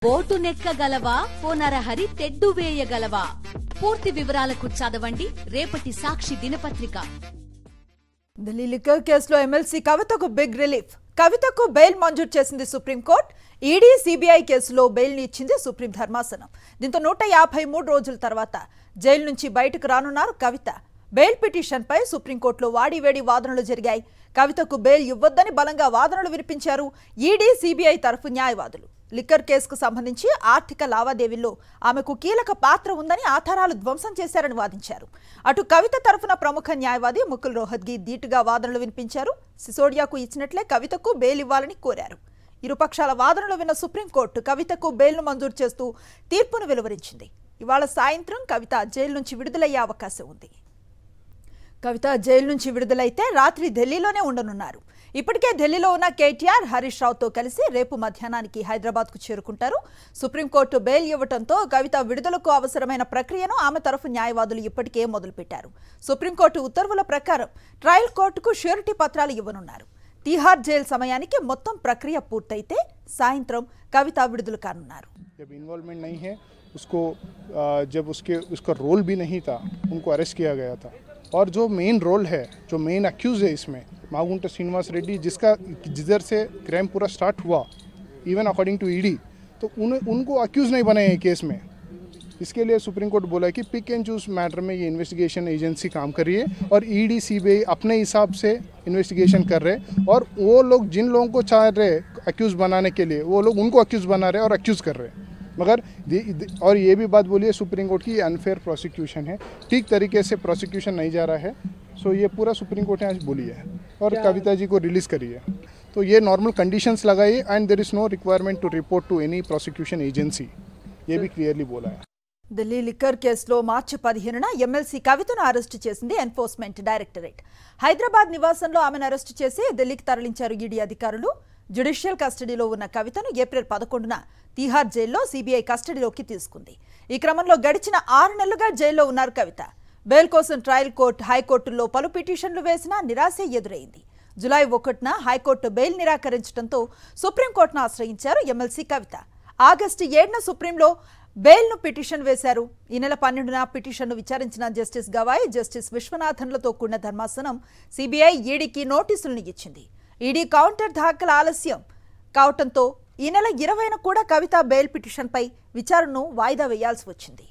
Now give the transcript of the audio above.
Boat నెక్కగలవా ఓ నరహరి తెడ్డు వేయగలవా పూర్తి వివరాలకు చదవండి రేపటి సాక్షి దినపత్రిక. ఢిల్లీ లిక్కర్ కేసులో ఎమ్మెల్సీ కవితకు బిగ్ రిలీఫ్. కవితకు బెయిల్ మంజూరు చేసింది సుప్రీంకోర్టు. ఈడీ సిబిఐ కేసులో బెయిల్ని ఇచ్చింది సుప్రీం ధర్మాసనం. దీంతో 153 రోజుల తర్వాత జైలు నుంచి బయటకు రానున్నారు కవిత. బెయిల్ పిటిషన్పై సుప్రీంకోర్టులో వాడివేడి వాదనలు జరిగాయి. కవితకు బెయిల్ ఇవ్వొద్దని బలంగా వాదనలు వినిపించారు ఈడీ సిబిఐ తరఫు న్యాయవాదులు. లిక్కర్ కేసుకు సంబంధించి ఆర్థిక లావాదేవీల్లో ఆమెకు కీలక పాత్ర ఉందని ఆధారాలు ధ్వంసం చేశారని వాదించారు. అటు కవిత తరఫున ప్రముఖ న్యాయవాది ముకుల్ రోహత్గి ధీటుగా వాదనలు వినిపించారు. సిసోడియాకు ఇచ్చినట్లే కవితకు బెయిల్ ఇవ్వాలని కోరారు. ఇరుపక్షాల వాదనలు విన్న సుప్రీంకోర్టు కవితకు బెయిల్ను మంజూరు చేస్తూ తీర్పును వెలువరించింది. ఇవాళ సాయంత్రం కవిత జైలు నుంచి విడుదలయ్యే అవకాశం ఉంది. కవిత జైలు నుంచి విడుదలైతే రాత్రి ఢిల్లీలోనే ఉండనున్నారు. ఇప్పటికే ఢిల్లీలో ఉన్న కేటీఆర్ హరీష్ రావుతో కలిసి రేపు మధ్యాహ్నానికి హైదరాబాద్కు చేరుకుంటారు. సుప్రీంకోర్టు బెయిల్ ఇవ్వడంతో కవిత విడుదలకు అవసరమైన ప్రక్రియను ఆమె తరఫు న్యాయవాదులు ఇప్పటికే మొదలుపెట్టారు. సుప్రీంకోర్టు ఉత్తర్వుల ప్రకారం ట్రయల్ కోర్టుకు ష్యూరిటీ పత్రాలు ఇవ్వనున్నారు. తిహార్ జైలు సమయానికి మొత్తం ప్రక్రియ పూర్తయితే సాయంత్రం కవిత విడుదల కానున్నారు. इन्वॉल्वमेंट नहीं है उसको जब उसका रोल भी नहीं था उनको अरेस्ट किया गया था और जो मेन रोल है जो मेन एक्यूज है इसमें मागुंट श्रीनिवास रेड्डी जिधर से क्राइम पूरा स्टार्ट हुआ इवन अकॉर्डिंग टू ईडी तो उनको अक्यूज नहीं बनाए हैं केस में. इसके लिए सुप्रीम कोर्ट बोला कि पिक एंड चूज मैटर में ये इन्वेस्टिगेशन एजेंसी काम कर रही है और ईडी सीबीआई अपने हिसाब से इन्वेस्टिगेशन कर रहे और वो लोग जिन लोगों को चाह रहे अक्यूज बनाने के लिए वो लोग उनको अक्यूज बना रहे और अक्यूज कर रहे हैं. मगर और ये भी बात बोली है सुप्रीम कोर्ट की अनफेयर प्रोसिक्यूशन है, ठीक तरीके से प्रोसिक्यूशन नहीं जा रहा है. सो ये पूरा सुप्रीम कोर्ट ने आज बोली है और कविता जी को रिलीज़ करी है. तो ये नॉर्मल कंडीशंस लगाई and there is no requirement to report to any prosecution agency, ये भी क्लियरली बोला है. ఢిల్లీ లిక్కర్ కేసులో మార్చి 15న ఎమ్మెల్సీ కవితను అరెస్టు చేసింది ఎన్ఫోర్స్మెంట్ డైరెక్టరేట్. హైదరాబాద్ నివాసంలో ఆమెను అరెస్టు చేసి ఢిల్లీకి తరలించారు ఈడీ అధికారులు. జ్యుడిషియల్ కస్టడీలో ఉన్న కవితను ఏప్రిల్ 11న తిహార్ జైల్లో సిబిఐ కస్టడీలోకి తీసుకుంది. ఈ క్రమంలో గడిచిన 6 నెలలుగా జైల్లో ఉన్నారు కవిత. బెయిల్ కోసం ట్రయల్ కోర్టు, హైకోర్టుల్లో పలు పిటిషన్లు వేసినా నిరాశ ఎదురైంది. జులై 1న హైకోర్టు బెయిల్ నిరాకరించడంతో సుప్రీంకోర్టును ఆశ్రయించారు ఎమ్మెల్సీ కవిత. ఆగస్టు 7న సుప్రీంలో బెయిల్ను పిటిషన్ వేశారు. ఈ నెల 12న పిటిషన్ను విచారించిన జస్టిస్ గవాయ్, జస్టిస్ విశ్వనాథన్లతో కూడిన ధర్మాసనం సిబిఐ ఈడీకి నోటీసులను ఇచ్చింది. ఈడీ కౌంటర్ దాఖలు ఆలస్యం కావడంతో ఈ నెల 20న కూడా కవిత బెయిల్ పిటిషన్పై విచారణను వాయిదా వేయాల్సి వచ్చింది.